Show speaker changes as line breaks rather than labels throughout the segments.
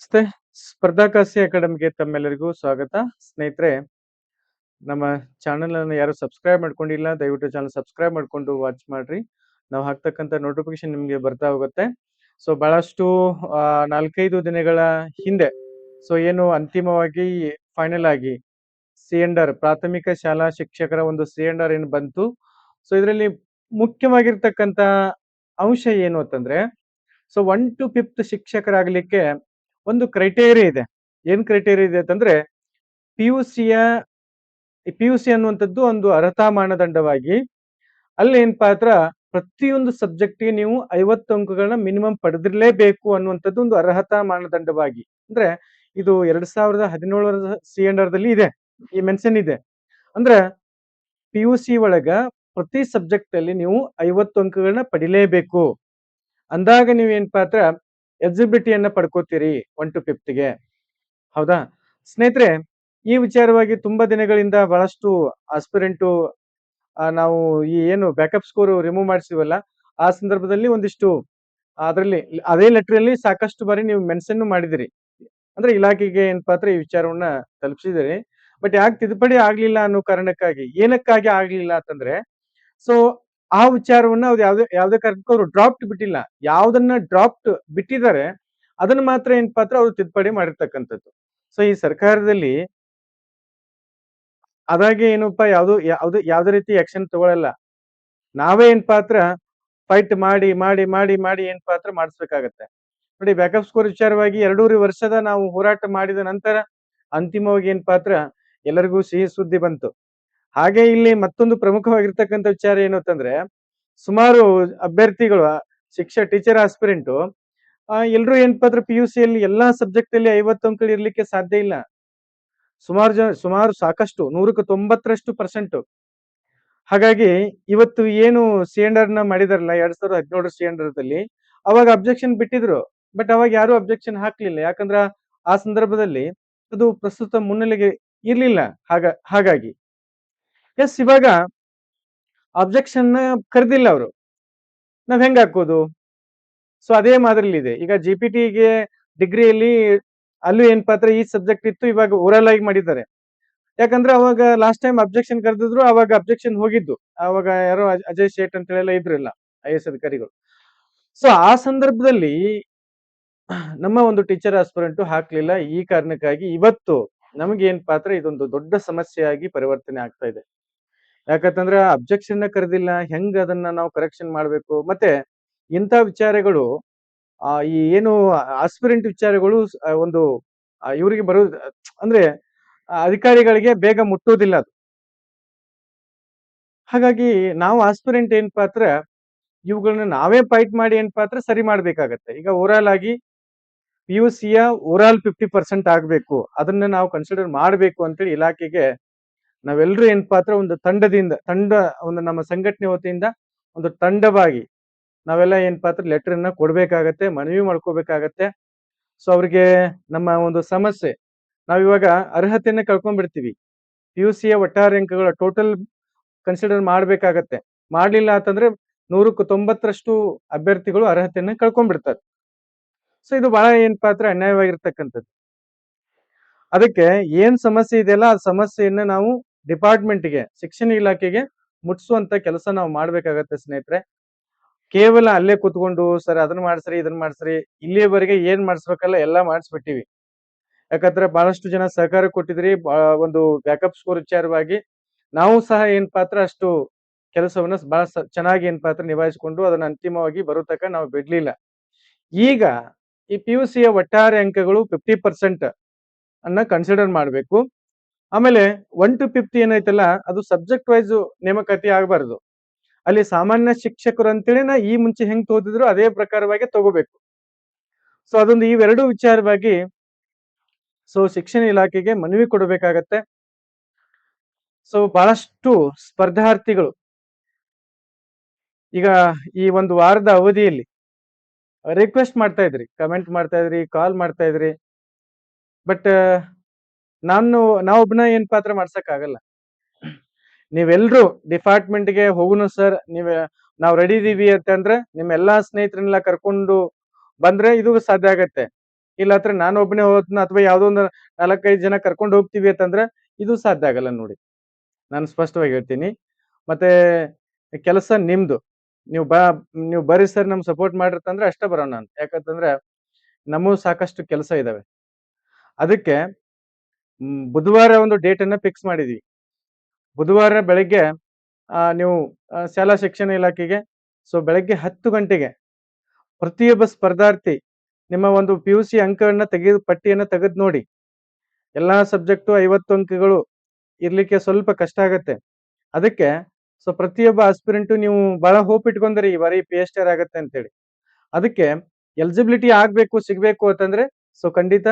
ನಮಸ್ತೆ. ಸ್ಪರ್ಧಾಕಾಸಿ ಅಕಾಡೆಮಿಗೆ ತಮ್ಮೆಲ್ಲರಿಗೂ ಸ್ವಾಗತ. ಸ್ನೇಹಿತರೆ, ನಮ್ಮ ಚಾನೆಲ್ ಅನ್ನು ಯಾರು ಸಬ್ಸ್ಕ್ರೈಬ್ ಮಾಡ್ಕೊಂಡಿಲ್ಲ, ದಯವಿಟ್ಟು ಚಾನಲ್ ಸಬ್ಸ್ಕ್ರೈಬ್ ಮಾಡ್ಕೊಂಡು ವಾಚ್ ಮಾಡ್ರಿ. ನಾವು ಹಾಕ್ತಕ್ಕಂಥ ನೋಟಿಫಿಕೇಶನ್ ನಿಮಗೆ ಬರ್ತಾ ಹೋಗುತ್ತೆ. ಸೊ ಬಹಳಷ್ಟು 4-5 ದಿನಗಳ ಹಿಂದೆ ಏನು ಅಂತಿಮವಾಗಿ ಫೈನಲ್ ಆಗಿ ಸಿ.ಎನ್.ಆರ್ ಪ್ರಾಥಮಿಕ ಶಾಲಾ ಶಿಕ್ಷಕರ ಒಂದು ಸಿ.ಎನ್.ಆರ್ ಏನು ಬಂತು. ಸೊ ಇದರಲ್ಲಿ ಮುಖ್ಯವಾಗಿರ್ತಕ್ಕಂಥ ಅಂಶ ಏನು ಅಂತಂದ್ರೆ, 1 to 5th ಶಿಕ್ಷಕರಾಗ್ಲಿಕ್ಕೆ ಒಂದು ಕ್ರೈಟೇರಿಯಾ ಇದೆ. ಏನ್ ಕ್ರೈಟೇರಿಯಾ ಇದೆ ಅಂತಂದ್ರೆ, ಪಿಯುಸಿಯ ಪಿಯುಸಿ ಅನ್ನುವಂಥದ್ದು ಒಂದು ಅರ್ಹತಾ ಮಾನದಂಡವಾಗಿ ಅಲ್ಲಿ ಏನಪ್ಪಾ ಹತ್ರ ಪ್ರತಿಯೊಂದು ಸಬ್ಜೆಕ್ಟ್‌ಗೆ ನೀವು 50 ಅಂಕಗಳನ್ನ ಮಿನಿಮಮ್ ಪಡೆದಿರಲೇಬೇಕು ಅನ್ನುವಂಥದ್ದು ಒಂದು ಅರ್ಹತಾ ಮಾನದಂಡವಾಗಿ. ಅಂದ್ರೆ ಇದು 2017ರ ಸಿ.ಎನ್.ಆರ್.ದಲ್ಲಿ ಇದೆ. ಈ ಮೆನ್ಷನ್ ಇದೆ. ಅಂದ್ರೆ ಪಿಯುಸಿ ಒಳಗ ಪ್ರತಿ ಸಬ್ಜೆಕ್ಟ್ ಅಲ್ಲಿ ನೀವು 50 ಅಂಕಗಳನ್ನ ಪಡಿಲೇಬೇಕು. ಅಂದಾಗ ನೀವು ಏನಪ್ಪಾ ಹತ್ರ ಎಲಿಜಿಬಿಲಿಟಿಯನ್ನ ಪಡ್ಕೋತೀರಿ 1 to 5th ಹೌದಾ? ಸ್ನೇಹಿತರೆ, ಈ ವಿಚಾರವಾಗಿ ತುಂಬಾ ದಿನಗಳಿಂದ ಬಹಳಷ್ಟು ಆಸ್ಪಿರೆಂಟು ನಾವು ಈ ಏನು ಬ್ಯಾಕಪ್ ಸ್ಕೋರ್ ರಿಮೂವ್ ಮಾಡಿಸಿವಲ್ಲ, ಆ ಸಂದರ್ಭದಲ್ಲಿ ಒಂದಿಷ್ಟು ಅದರಲ್ಲಿ ಅದೇ ಲೆಟರಲ್ಲಿ ಸಾಕಷ್ಟು ಬಾರಿ ನೀವು ಮೆನ್ಷನ್ ಮಾಡಿದಿರಿ. ಅಂದ್ರೆ ಇಲಾಖೆಗೆ ಏನಪ್ಪಾ ಹತ್ರ ಈ ವಿಚಾರವನ್ನ ತಲುಪಿಸಿದಿರಿ. ಬಟ್ ಯಾಕೆ ತಿದ್ದುಪಡಿ ಆಗ್ಲಿಲ್ಲ ಅನ್ನೋ ಕಾರಣಕ್ಕಾಗಿ, ಏನಕ್ಕಾಗಿ ಆಗ್ಲಿಲ್ಲ ಅಂತಂದ್ರೆ, ಸೊ ಆ ವಿಚಾರವನ್ನ ಅವ್ರು ಯಾವುದೇ ಕಾರಣಕ್ಕೂ ಅವ್ರು ಡ್ರಾಫ್ಟ್ ಬಿಟ್ಟಿಲ್ಲ. ಯಾವ್ದನ್ನ ಡ್ರಾಫ್ಟ್ ಬಿಟ್ಟಿದ್ದಾರೆ ಅದನ್ನ ಮಾತ್ರ ಏನಪ್ಪಾ ಹತ್ರ ಅವ್ರು ತಿದ್ದುಪಡಿ ಮಾಡಿರ್ತಕ್ಕಂಥದ್ದು. ಸೊ ಈ ಸರ್ಕಾರದಲ್ಲಿ ಅದಾಗೆ ಏನಪ್ಪಾ ಯಾವುದೇ ರೀತಿ ಆಕ್ಷನ್ ತಗೊಳಲ್ಲ. ನಾವೇ ಏನಪ್ಪಾ ಹತ್ರ ಫೈಟ್ ಮಾಡಿ ಏನಪ್ಪಾ ಹತ್ರ ಮಾಡಿಸ್ಬೇಕಾಗತ್ತೆ. ನೋಡಿ, ಬ್ಯಾಕಪ್ ಸ್ಕೋರ್ ವಿಚಾರವಾಗಿ 2.5 ವರ್ಷದ ನಾವು ಹೋರಾಟ ಮಾಡಿದ ನಂತರ ಅಂತಿಮವಾಗಿ ಏನಪ್ಪಾ ಹತ್ರ ಎಲ್ಲರಿಗೂ ಸಿಹಿ ಸುದ್ದಿ ಬಂತು. ಹಾಗೆ ಇಲ್ಲಿ ಮತ್ತೊಂದು ಪ್ರಮುಖವಾಗಿರ್ತಕ್ಕಂಥ ವಿಚಾರ ಏನು ಅಂತಂದ್ರೆ, ಸುಮಾರು ಅಭ್ಯರ್ಥಿಗಳು ಟೀಚರ್ ಆಸ್ಪಿರೆಂಟು ಎಲ್ರು ಏನಪ್ಪಾ ಹತ್ರ ಪಿಯುಸಿಯಲ್ಲಿ ಎಲ್ಲಾ ಸಬ್ಜೆಕ್ಟ್ ಅಲ್ಲಿ 50 ಅಂಕ ಇರ್ಲಿಕ್ಕೆ ಸಾಧ್ಯ ಇಲ್ಲ. ಸುಮಾರು ಸಾಕಷ್ಟು 100ಕ್ಕೆ 90% ಹಾಗಾಗಿ ಇವತ್ತು ಏನು ಸಿ.ಎನ್.ಆರ್ ನ ಮಾಡಿದಾರಲ್ಲ 2017 ಸಿ.ಎನ್.ಆರ್ ದಲ್ಲಿ, ಅವಾಗ ಅಬ್ಜೆಕ್ಷನ್ ಬಿಟ್ಟಿದ್ರು. ಬಟ್ ಅವಾಗ ಯಾರು ಅಬ್ಜೆಕ್ಷನ್ ಹಾಕ್ಲಿಲ್ಲ. ಯಾಕಂದ್ರ ಆ ಸಂದರ್ಭದಲ್ಲಿ ಅದು ಪ್ರಸ್ತುತ ಮುನ್ನೆಲೆಗೆ ಇರ್ಲಿಲ್ಲ. ಹಾಗಾಗಿ ಎಸ್, ಇವಾಗ ಅಬ್ಜೆಕ್ಷನ್ ಕರೆದಿಲ್ಲ ಅವರು, ನಾವ್ ಹೆಂಗ್ ಹಾಕೋದು? ಸೊ ಅದೇ ಮಾದರಿಲಿ ಇದೆ. ಈಗ ಜಿಪಿಟಿಗೆ ಡಿಗ್ರಿಯಲ್ಲಿ ಅಲ್ಲೂ ಏನಪ್ಪಾ ಹತ್ರ ಈ ಸಬ್ಜೆಕ್ಟ್ ಇತ್ತು, ಇವಾಗ ಓರಲ್ ಆಗಿ ಮಾಡಿದ್ದಾರೆ. ಯಾಕಂದ್ರೆ ಅವಾಗ ಲಾಸ್ಟ್ ಟೈಮ್ ಅಬ್ಜೆಕ್ಷನ್ ಕರೆದಿದ್ರು, ಅವಾಗ ಅಬ್ಜೆಕ್ಷನ್ ಹೋಗಿದ್ದು. ಅವಾಗ ಯಾರೋ ಅಜಯ್ ಶೇಟ್ ಅಂತ ಹೇಳೆಲ್ಲ ಇದ್ರಲ್ಲ IAS ಅಧಿಕಾರಿಗಳು. ಸೊ ಆ ಸಂದರ್ಭದಲ್ಲಿ ನಮ್ಮ ಒಂದು ಟೀಚರ್ ಆಸ್ಪಿರೆಂಟ್ ಹಾಕ್ಲಿಲ್ಲ. ಈ ಕಾರಣಕ್ಕಾಗಿ ಇವತ್ತು ನಮಗೆ ಏನಪ್ಪಾ ಹತ್ರ ಇದೊಂದು ದೊಡ್ಡ ಸಮಸ್ಯೆಯಾಗಿ ಪರಿವರ್ತನೆ ಆಗ್ತಾ ಇದೆ. ಯಾಕಂತಂದ್ರೆ ಅಬ್ಜೆಕ್ಷನ್ ಕರೆದಿಲ್ಲ, ಹೆಂಗ್ ಅದನ್ನ ನಾವು ಕರೆಕ್ಷನ್ ಮಾಡ್ಬೇಕು? ಮತ್ತೆ ಇಂಥ ವಿಚಾರಗಳು ಈ ಏನು ಆಸ್ಪಿರೆಂಟ್ ವಿಚಾರಗಳು ಒಂದು ಇವರಿಗೆ ಬರೋದು ಅಂದ್ರೆ ಅಧಿಕಾರಿಗಳಿಗೆ ಬೇಗ ಮುಟ್ಟೋದಿಲ್ಲ ಅದು. ಹಾಗಾಗಿ ನಾವು ಆಸ್ಪಿರೆಂಟ್ ಏನಪ್ಪಾ ಹತ್ರ ಇವುಗಳನ್ನ ನಾವೇ ಫೈಟ್ ಮಾಡಿ ಏನಪ್ಪಾ ಹತ್ರ ಸರಿ ಮಾಡ್ಬೇಕಾಗತ್ತೆ. ಈಗ ಓವರಾಲ್ ಆಗಿ ಪಿಯುಸಿಯ ಓವರಾಲ್ 50% ಆಗ್ಬೇಕು, ಅದನ್ನ ನಾವು ಕನ್ಸಿಡರ್ ಮಾಡ್ಬೇಕು ಅಂತೇಳಿ ಇಲಾಖೆಗೆ ನಾವೆಲ್ಲರೂ ಏನಪ್ಪಾ ಹತ್ರ ಒಂದು ಒಂದು ನಮ್ಮ ಸಂಘಟನೆ ವತಿಯಿಂದ ಒಂದು ತಂಡವಾಗಿ ನಾವೆಲ್ಲ ಏನಪ್ಪಾ ಹತ್ರ ಲೆಟರ್ ಅನ್ನ ಕೊಡ್ಬೇಕಾಗತ್ತೆ, ಮನವಿ ಮಾಡ್ಕೋಬೇಕಾಗತ್ತೆ. ಸೊ ಅವ್ರಿಗೆ ನಮ್ಮ ಒಂದು ಸಮಸ್ಯೆ, ನಾವಿವಾಗ ಅರ್ಹತೆಯನ್ನ ಕಳ್ಕೊಂಡ್ಬಿಡ್ತೀವಿ. ಪಿಯುಸಿಯ ಒಟ್ಟಾರೆ ಅಂಕಗಳ ಟೋಟಲ್ ಕನ್ಸಿಡರ್ ಮಾಡ್ಬೇಕಾಗತ್ತೆ. ಮಾಡ್ಲಿಲ್ಲ ಅಂತಂದ್ರೆ 100ಕ್ಕೆ 90ರಷ್ಟು ಅಭ್ಯರ್ಥಿಗಳು ಅರ್ಹತೆಯನ್ನ ಕಳ್ಕೊಂಡ್ಬಿಡ್ತಾರೆ. ಸೊ ಇದು ಬಹಳ ಏನಪ್ಪಾ ಹತ್ರ ಅನ್ಯಾಯವಾಗಿರ್ತಕ್ಕಂಥದ್ದು. ಅದಕ್ಕೆ ಏನ್ ಸಮಸ್ಯೆ ಇದೆಯಲ್ಲ, ಆ ಸಮಸ್ಯೆಯನ್ನ ನಾವು ಡಿಪಾರ್ಟ್ಮೆಂಟ್ಗೆ, ಶಿಕ್ಷಣ ಇಲಾಖೆಗೆ ಮುಟ್ಸುವಂತ ಕೆಲಸ ನಾವು ಮಾಡ್ಬೇಕಾಗತ್ತೆ ಸ್ನೇಹಿತರೆ. ಕೇವಲ ಅಲ್ಲೇ ಕೂತ್ಕೊಂಡು ಸರ್ ಅದನ್ನ ಮಾಡ್ಸ್ರಿ ಇದನ್ನ ಮಾಡ್ಸ್ರಿ, ಇಲ್ಲಿಯವರೆಗೆ ಏನ್ ಮಾಡಿಸ್ಬೇಕಲ್ಲ ಎಲ್ಲಾ ಮಾಡಿಸ್ಬಿಟ್ಟಿವಿ. ಯಾಕಂದ್ರೆ ಬಹಳಷ್ಟು ಜನ ಸಹಕಾರ ಕೊಟ್ಟಿದ್ರಿ. ಒಂದು ಬ್ಯಾಕಪ್ ಸ್ಕೋರ್ ವಿಚಾರವಾಗಿ ನಾವು ಸಹ ಏನಪ್ಪಾ ಹತ್ರ ಅಷ್ಟು ಕೆಲಸವನ್ನ ಬಹಳ ಚೆನ್ನಾಗಿ ಏನಪ್ಪಾ ಹತ್ರ ನಿಭಾಯಿಸಿಕೊಂಡು ಅದನ್ನ ಅಂತಿಮವಾಗಿ ಬರೋ ತನಕ ನಾವು ಬಿಡ್ಲಿಲ್ಲ. ಈಗ ಈ ಪಿಯುಸಿಯ ಒಟ್ಟಾರೆ ಅಂಕಗಳು 50% ಅನ್ನ ಕನ್ಸಿಡರ್ ಮಾಡ್ಬೇಕು. ಆಮೇಲೆ 1 to 5th ಏನೈತಲ್ಲ, ಅದು ಸಬ್ಜೆಕ್ಟ್ ವೈಸ್ ನೇಮಕಾತಿ ಆಗಬಾರ್ದು. ಅಲ್ಲಿ ಸಾಮಾನ್ಯ ಶಿಕ್ಷಕರು ಅಂತೇಳಿನ ಈ ಮುಂಚೆ ಹೆಂಗ್ ತೋದಿದ್ರು ಅದೇ ಪ್ರಕಾರವಾಗಿ ತಗೋಬೇಕು. ಸೊ ಅದೊಂದು ಇವೆರಡು ವಿಚಾರವಾಗಿ ಶಿಕ್ಷಣ ಇಲಾಖೆಗೆ ಮನವಿ ಕೊಡಬೇಕಾಗತ್ತೆ. ಸೊ ಬಹಳಷ್ಟು ಸ್ಪರ್ಧಾರ್ಥಿಗಳು ಈಗ ಈ ಒಂದು ವಾರದ ಅವಧಿಯಲ್ಲಿ ರಿಕ್ವೆಸ್ಟ್ ಮಾಡ್ತಾ ಇದ್ರಿ, ಕಮೆಂಟ್ ಮಾಡ್ತಾ ಇದ್ರಿ, ಕಾಲ್ ಮಾಡ್ತಾ ಇದ್ರಿ. ಬಟ್ ನಾವೊಬ್ಬನ ಏನ್ ಪಾತ್ರ ಮಾಡ್ಸಕ್ ಆಗಲ್ಲ. ನೀವೆಲ್ರೂ ಡಿಪಾರ್ಟ್ಮೆಂಟ್ಗೆ ಹೋಗುನು ಸರ್, ನಾವು ರೆಡಿ ಇದೀವಿ ಅಂತಂದ್ರೆ ನಿಮ್ಮ ಎಲ್ಲಾ ಸ್ನೇಹಿತರನ್ನೆಲ್ಲ ಕರ್ಕೊಂಡು ಬಂದ್ರೆ ಇದು ಸಾಧ್ಯ ಆಗತ್ತೆ. ಇಲ್ಲಾಂದ್ರೆ ನಾನೊಬ್ಬನೇ ಹೋದ್ನ ಅಥವಾ ಯಾವುದೋ ಒಂದು 4-5 ಜನ ಕರ್ಕೊಂಡು ಹೋಗ್ತೀವಿ ಅಂತಂದ್ರೆ ಇದು ಸಾಧ್ಯ ಆಗಲ್ಲ ನೋಡಿ. ನಾನು ಸ್ಪಷ್ಟವಾಗಿ ಹೇಳ್ತೀನಿ. ಮತ್ತೆ ಕೆಲಸ ನಿಮ್ದು. ನೀವು ಬಾ ನೀವು ಬರ್ರಿ ಸರ್ ನಮ್ಗ್ ಸಪೋರ್ಟ್ ಮಾಡ್ರಿ ಅಂತಂದ್ರೆ ಅಷ್ಟೇ ಬರೋಣ ನಾನು. ಯಾಕಂತಂದ್ರೆ ನಮ್ಮವು ಸಾಕಷ್ಟು ಕೆಲಸ ಇದಾವೆ. ಅದಕ್ಕೆ ಬುಧವಾರ ಒಂದು ಡೇಟನ್ನ ಫಿಕ್ಸ್ ಮಾಡಿದ್ವಿ. ಬುಧವಾರ ಬೆಳಗ್ಗೆ ನೀವು ಶಾಲಾ ಶಿಕ್ಷಣ ಇಲಾಖೆಗೆ ಬೆಳಗ್ಗೆ 10 ಗಂಟೆಗೆ ಪ್ರತಿಯೊಬ್ಬ ಸ್ಪರ್ಧಾರ್ಥಿ ನಿಮ್ಮ ಒಂದು PUC ಅಂಕಗಳನ್ನ ಪಟ್ಟಿಯನ್ನ ತೆಗೆದು ನೋಡಿ. ಎಲ್ಲಾ ಸಬ್ಜೆಕ್ಟು 50 ಅಂಕಗಳು ಇರ್ಲಿಕ್ಕೆ ಸ್ವಲ್ಪ ಕಷ್ಟ ಆಗತ್ತೆ. ಅದಕ್ಕೆ ಪ್ರತಿಯೊಬ್ಬ ಆಸ್ಪಿರೆಂಟು ನೀವು ಬಹಳ ಹೋಪ್ ಇಟ್ಕೊಂಡ್ರಿ ಈ ಬಾರಿ PSTR ಆಗತ್ತೆ ಅಂತೇಳಿ. ಅದಕ್ಕೆ ಎಲಿಜಿಬಿಲಿಟಿ ಆಗ್ಬೇಕು ಸಿಗ್ಬೇಕು ಅಂತಂದ್ರೆ ಖಂಡಿತ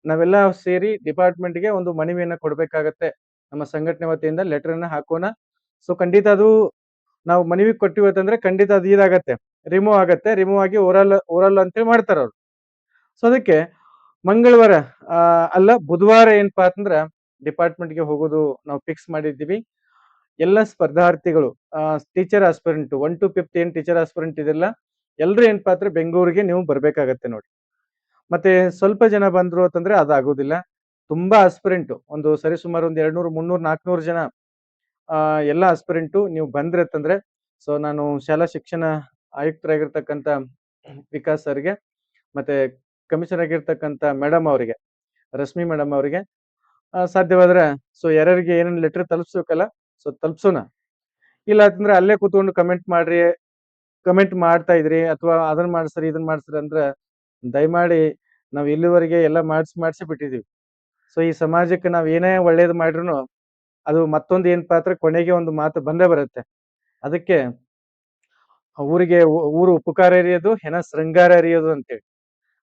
ನಾವೆಲ್ಲ ಸೇರಿ ಡಿಪಾರ್ಟ್ಮೆಂಟ್‌ಗೆ ಒಂದು ಮನವಿಯನ್ನ ಕೊಡ್ಬೇಕಾಗತ್ತೆ. ನಮ್ಮ ಸಂಘಟನೆ ವತಿಯಿಂದ ಲೆಟರ್ ಅನ್ನ ಹಾಕೋಣ. ಖಂಡಿತ ಅದು ನಾವು ಮನವಿ ಕೊಟ್ಟಿವಿ ಅಂತಂದ್ರೆ ಖಂಡಿತ ಅದು ಇದಾಗತ್ತೆ. ರಿಮೂವ್ ಆಗತ್ತೆ. ರಿಮೂವ್ ಆಗಿ ಓರಲ್ ಅಂತೇಳಿ ಮಾಡ್ತಾರವ್ರು. ಅದಕ್ಕೆ ಮಂಗಳವಾರ ಅಲ್ಲ ಬುಧವಾರ ಏನಪ್ಪಾ ಅಂತಂದ್ರ ಡಿಪಾರ್ಟ್ಮೆಂಟ್‌ಗೆ ಹೋಗೋದು ನಾವು ಫಿಕ್ಸ್ ಮಾಡಿದ್ದೀವಿ. ಎಲ್ಲ ಸ್ಪರ್ಧಾರ್ಥಿಗಳು ಟೀಚರ್ ಆಸ್ಪಿರೆಂಟ್ 1 to 5th ಏನ್ ಟೀಚರ್ ಆಸ್ಪಿರೆಂಟ್ ಇದೆಲ್ಲ ಎಲ್ರು ಏನಪ್ಪಾ ಅಂದ್ರೆ ಬೆಂಗಳೂರಿಗೆ ನೀವು ಬರ್ಬೇಕಾಗತ್ತೆ ನೋಡಿ. ಮತ್ತೆ ಸ್ವಲ್ಪ ಜನ ಬಂದ್ರು ಅಂತಂದ್ರೆ ಅದಾಗೋದಿಲ್ಲ. ತುಂಬಾ ಆಸ್ಪಿರೆಂಟ್ ಒಂದು ಸರಿಸುಮಾರು ಒಂದು 200, 300, 400 ಜನ ಎಲ್ಲ ಆಸ್ಪಿರೆಂಟು ನೀವು ಬಂದ್ರಿ ಅಂತಂದ್ರೆ ನಾನು ಶಾಲಾ ಶಿಕ್ಷಣ ಆಯುಕ್ತರಾಗಿರ್ತಕ್ಕಂಥ ವಿಕಾಸ್ ಸರ್ಗೆ ಮತ್ತೆ ಕಮಿಷನರ್ ಆಗಿರ್ತಕ್ಕಂಥ ಮೇಡಮ್ ಅವರಿಗೆ ರಶ್ಮಿ ಮೇಡಮ್ ಅವರಿಗೆ ಸಾಧ್ಯವಾದ್ರೆ ಯಾರ್ಯಾರಿಗೆ ಏನೇನು ಲೆಟರ್ ತಲುಪಿಸ್ಬೇಕಲ್ಲ ತಲುಪ್ಸೋಣ. ಇಲ್ಲ ಅಂತಂದ್ರೆ ಅಲ್ಲೇ ಕೂತ್ಕೊಂಡು ಕಮೆಂಟ್ ಮಾಡ್ತಾ ಇದ್ರಿ ಅಥವಾ ಅದನ್ನ ಮಾಡ್ಸ್ರಿ ಇದನ್ನ ಮಾಡ್ಸ್ರಿ ಅಂದ್ರೆ ದಯಮಾಡಿ ನಾವ್ ಇಲ್ಲಿವರೆಗೆ ಎಲ್ಲ ಮಾಡಿಸಿ ಬಿಟ್ಟಿದೀವಿ. ಈ ಸಮಾಜಕ್ಕೆ ನಾವ್ ಏನೇ ಒಳ್ಳೇದು ಮಾಡಿದ್ರು ಅದು ಮತ್ತೊಂದು ಏನಪ್ಪಾ ಅಂದ್ರೆ ಕೊನೆಗೆ ಒಂದು ಮಾತು ಬಂದೇ ಬರುತ್ತೆ. ಅದಕ್ಕೆ ಊರು ಉಪಕಾರ ಅರಿಯೋದು ಹೆಣ ಶೃಂಗಾರ ಅರಿಯೋದು ಅಂತೇಳಿ.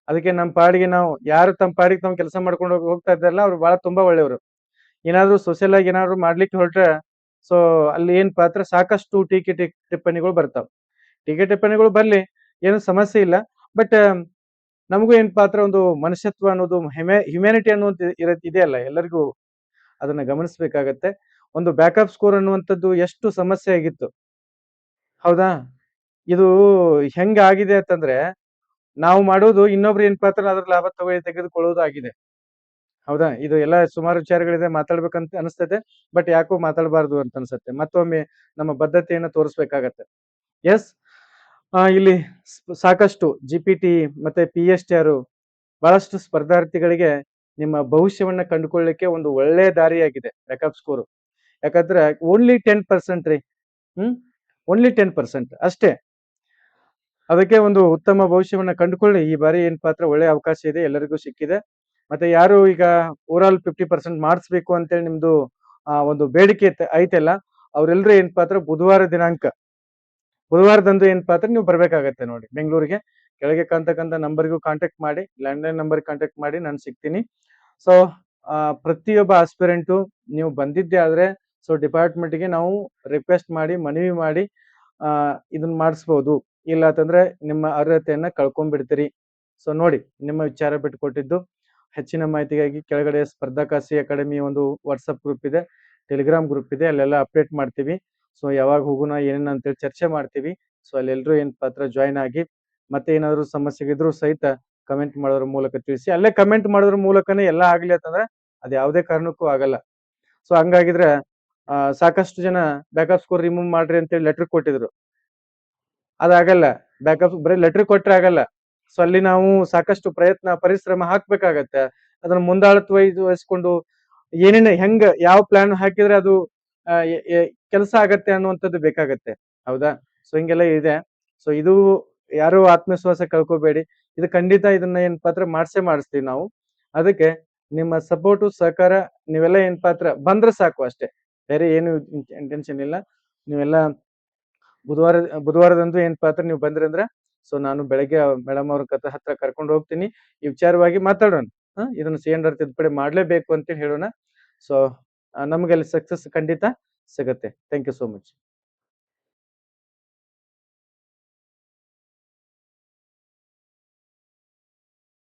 ಅದಕ್ಕೆ ನಮ್ಮ ಪಾಡಿಗೆ ನಾವು ಯಾರು ತಮ್ಮ ಪಾಡಿಗೆ ತಾವು ಕೆಲಸ ಮಾಡ್ಕೊಂಡು ಹೋಗ್ತಾ ಇದ್ದಾರಲ್ಲ ಅವ್ರು ಬಹಳ ತುಂಬಾ ಒಳ್ಳೆಯವರು. ಏನಾದ್ರು ಸೋಷಿಯಲ್ ಆಗಿ ಏನಾದ್ರು ಮಾಡ್ಲಿಕ್ಕೆ ಹೊರಟ್ರೆ ಅಲ್ಲಿ ಏನಪ್ಪಾ ಅಂದ್ರೆ ಸಾಕಷ್ಟು ಟೀಕೆ ಟಿಪ್ಪಣಿಗಳು ಬರ್ತಾವ. ಟೀಕೆ ಟಿಪ್ಪಣಿಗಳು ಬರ್ಲಿ, ಏನು ಸಮಸ್ಯೆ ಇಲ್ಲ. ಬಟ್ ನಮಗೂ ಏನಪ್ಪಾ ಅಂದ್ರೆ ಒಂದು ಮನುಷ್ಯತ್ವ ಅನ್ನೋದು ಹ್ಯುಮ್ಯಾನಿಟಿ ಅನ್ನುವಂತ ಇದೆಯಲ್ಲ, ಎಲ್ಲರಿಗೂ ಅದನ್ನ ಗಮನಿಸಬೇಕಾಗತ್ತೆ. ಒಂದು ಬ್ಯಾಕಪ್ ಸ್ಕೋರ್ ಅನ್ನುವಂಥದ್ದು ಎಷ್ಟು ಸಮಸ್ಯೆ ಆಗಿತ್ತು ಹೌದಾ. ಇದು ಹೆಂಗ ಆಗಿದೆ ಅಂತಂದ್ರೆ ನಾವು ಮಾಡೋದು ಇನ್ನೊಬ್ರು ಏನಪ್ಪಾ ಅಂದ್ರೆ ಅದ್ರ ಲಾಭ ತೆಗೆದುಕೊಳ್ಳೋದು ಆಗಿದೆ ಹೌದಾ. ಇದು ಎಲ್ಲ ಸುಮಾರು ವಿಚಾರಗಳಿದೆ, ಮಾತಾಡ್ಬೇಕಂತ ಅನಿಸ್ತದೆ. ಬಟ್ ಯಾಕೋ ಮಾತಾಡಬಾರ್ದು ಅಂತ ಅನ್ಸುತ್ತೆ. ಮತ್ತೊಮ್ಮೆ ನಮ್ಮ ಬದ್ಧತೆಯನ್ನ ತೋರಿಸ್ಬೇಕಾಗತ್ತೆ. ಎಸ್, ಇಲ್ಲಿ ಸಾಕಷ್ಟು GPT ಮತ್ತೆ PSTR ಬಹಳಷ್ಟು ಸ್ಪರ್ಧಾರ್ಥಿಗಳಿಗೆ ನಿಮ್ಮ ಭವಿಷ್ಯವನ್ನ ಕಂಡುಕೊಳ್ಳಲಿಕ್ಕೆ ಒಂದು ಒಳ್ಳೆ ದಾರಿಯಾಗಿದೆ ಬ್ಯಾಕಪ್ ಸ್ಕೋರ್. ಯಾಕಂದ್ರೆ ಓನ್ಲಿ 10% ರೀ. ಓನ್ಲಿ 10% ಅಷ್ಟೇ. ಅದಕ್ಕೆ ಒಂದು ಉತ್ತಮ ಭವಿಷ್ಯವನ್ನ ಕಂಡುಕೊಳ್ಳಿ. ಈ ಬಾರಿ ಏನಪ್ಪಾ ಅಂದ್ರೆ ಒಳ್ಳೆ ಅವಕಾಶ ಇದೆ, ಎಲ್ಲರಿಗೂ ಸಿಕ್ಕಿದೆ. ಮತ್ತೆ ಯಾರು ಈಗ ಓವರಾಲ್ 50% ಮಾಡಿಸ್ಬೇಕು ಅಂತೇಳಿ ನಿಮ್ದು ಒಂದು ಬೇಡಿಕೆ ಐತೆಲ್ಲ, ಅವ್ರೆಲ್ರೂ ಏನಪ್ಪಾ ಅಂದ್ರೆ ಬುಧವಾರದಂದು ಏನಪ್ಪಾ ಅಂದ್ರೆ ನೀವು ಬರ್ಬೇಕಾಗತ್ತೆ ನೋಡಿ ಬೆಂಗಳೂರಿಗೆ. ಕೆಳಗೆ ಕಾಣ್ತಕ್ಕಂಥ ನಂಬರ್ಗೂ ಕಾಂಟ್ಯಾಕ್ಟ್ ಮಾಡಿ, ಲ್ಯಾಂಡ್ಲೈನ್ ನಂಬರ್ ಕಾಂಟ್ಯಾಕ್ಟ್ ಮಾಡಿ, ನಾನು ಸಿಗ್ತೀನಿ. ಪ್ರತಿಯೊಬ್ಬ ಆಸ್ಪಿರೆಂಟು ನೀವು ಬಂದಿದ್ದೆ ಆದ್ರೆ ಡಿಪಾರ್ಟ್ಮೆಂಟ್ಗೆ ನಾವು ರಿಕ್ವೆಸ್ಟ್ ಮಾಡಿ ಮನವಿ ಮಾಡಿ ಇದನ್ನ ಮಾಡಿಸ್ಬೋದು. ಇಲ್ಲ ಅಂತಂದ್ರೆ ನಿಮ್ಮ ಅರ್ಹತೆಯನ್ನ ಕಳ್ಕೊಂಡ್ಬಿಡ್ತೀರಿ. ನೋಡಿ, ನಿಮ್ಮ ವಿಚಾರ ಬಿಟ್ಟುಕೊಟ್ಟಿದ್ದು. ಹೆಚ್ಚಿನ ಮಾಹಿತಿಗಾಗಿ ಕೆಳಗಡೆ ಸ್ಪರ್ಧಾಕಾಸಿ ಅಕಾಡೆಮಿ ಒಂದು ವಾಟ್ಸಪ್ ಗ್ರೂಪ್ ಇದೆ, ಟೆಲಿಗ್ರಾಮ್ ಗ್ರೂಪ್ ಇದೆ, ಅಲ್ಲೆಲ್ಲ ಅಪ್ಡೇಟ್ ಮಾಡ್ತೀವಿ. ಯಾವಾಗ ಹೋಗೋಣ ಏನೇನು ಅಂತೇಳಿ ಚರ್ಚೆ ಮಾಡ್ತೀವಿ. ಅಲ್ಲೆಲ್ಲರೂ ಏನಪ್ಪಾ ಅಂದ್ರೆ ಜಾಯ್ನ್ ಆಗಿ, ಮತ್ತೆ ಏನಾದ್ರು ಸಮಸ್ಯೆಗಿದ್ರು ಸಹಿತ ಕಮೆಂಟ್ ಮಾಡೋದ್ರ ಮೂಲಕ ತಿಳಿಸಿ. ಅಲ್ಲೇ ಕಮೆಂಟ್ ಮಾಡೋದ್ರ ಮೂಲಕನೇ ಎಲ್ಲ ಆಗ್ಲಿ ಅಂತಂದ್ರೆ ಅದು ಯಾವುದೇ ಕಾರಣಕ್ಕೂ ಆಗಲ್ಲ. ಹಂಗಾಗಿದ್ರೆ ಸಾಕಷ್ಟು ಜನ ಬ್ಯಾಕಪ್ ಸ್ಕೋರ್ ರಿಮೂವ್ ಮಾಡ್ರಿ ಅಂತೇಳಿ ಲೆಟರ್ ಕೊಟ್ಟಿದ್ರು. ಅದಾಗಲ್ಲ. ಬ್ಯಾಕಪ್ ಬರೀ ಲೆಟರ್ ಕೊಟ್ರೆ ಆಗಲ್ಲ. ಅಲ್ಲಿ ನಾವು ಸಾಕಷ್ಟು ಪರಿಶ್ರಮ ಹಾಕ್ಬೇಕಾಗತ್ತೆ. ಅದನ್ನ ಮುಂದಾಳತ್ವ ವಹಿಸ್ಕೊಂಡು ಹೆಂಗ ಯಾವ ಪ್ಲಾನ್ ಹಾಕಿದ್ರೆ ಅದು ಕೆಲಸ ಆಗತ್ತೆ ಅನ್ನುವಂಥದ್ದು ಬೇಕಾಗತ್ತೆ ಹೌದಾ. ಹಿಂಗೆಲ್ಲ ಇದೆ. ಇದು ಯಾರು ಆತ್ಮವಿಶ್ವಾಸ ಕಳ್ಕೋಬೇಡಿ. ಇದು ಖಂಡಿತ ಇದನ್ನ ಏನಪ್ಪಾ ಅಂದ್ರೆ ಮಾಡಿಸ್ತೀವಿ ನಾವು. ಅದಕ್ಕೆ ನಿಮ್ಮ ಸಪೋರ್ಟು ಸಹಕಾರ ನೀವೆಲ್ಲ ಏನಪ್ಪಾ ಅಂದ್ರೆ ಬಂದ್ರೆ ಸಾಕು ಅಷ್ಟೇ, ಬೇರೆ ಏನು ಇಂಟೆನ್ಷನ್ ಇಲ್ಲ. ನೀವೆಲ್ಲ ಬುಧವಾರದಂದು ಏನಪ್ಪಾ ಅಂದ್ರೆ ನೀವು ಬಂದ್ರಿ ಅಂದ್ರೆ ನಾನು ಬೆಳಗ್ಗೆ ಮೇಡಮ್ ಅವ್ರ ಹತ್ರ ಕರ್ಕೊಂಡು ಹೋಗ್ತೀನಿ. ಈ ವಿಚಾರವಾಗಿ ಮಾತಾಡೋಣ. ಇದನ್ನ CNR ತಿದ್ದುಪಡಿ ಮಾಡ್ಲೇಬೇಕು ಅಂತ ಹೇಳೋಣ. ನಮ್ಗೆ ಅಲ್ಲಿ ಸಕ್ಸಸ್ ಖಂಡಿತ ಸಿಗತ್ತೆ. Thank you so much.